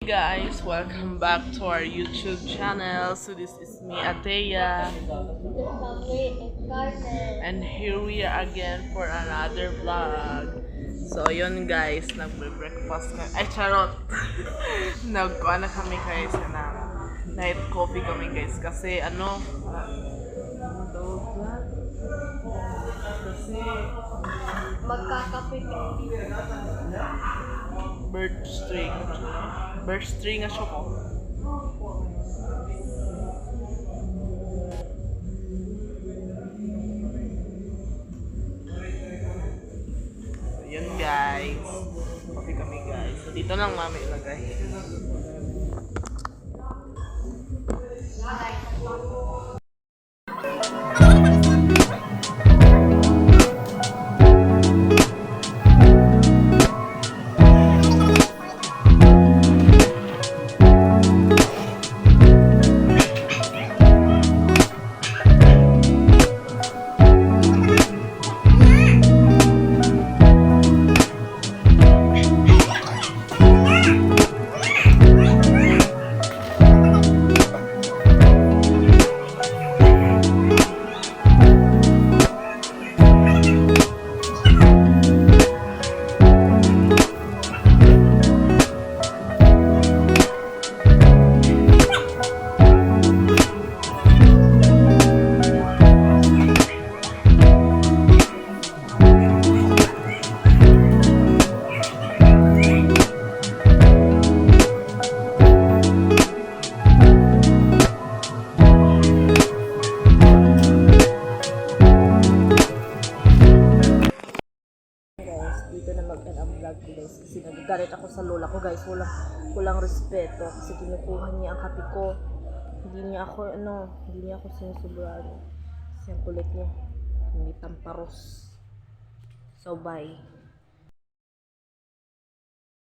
guys, welcome back to our YouTube channel. So this is me, Ateya, and here we are again for another vlog. So yun guys, nagbe-breakfast ka. Ay charot. Nagkuha na kami guys na night coffee kami guys kasi ano tawag ba? Kasi magkakape bird string nga siya ko. So, yun guys. Coffee kami guys. So, dito lang mami ilagay. dito na mag-end ang vlog ko guys kasi nagagalit ako sa lola ko guys, walang respeto kasi kinukuha niya ang kape ko, hindi niya ako sinusuburan kasi ang kulit niya, hindi tamparos. So bye.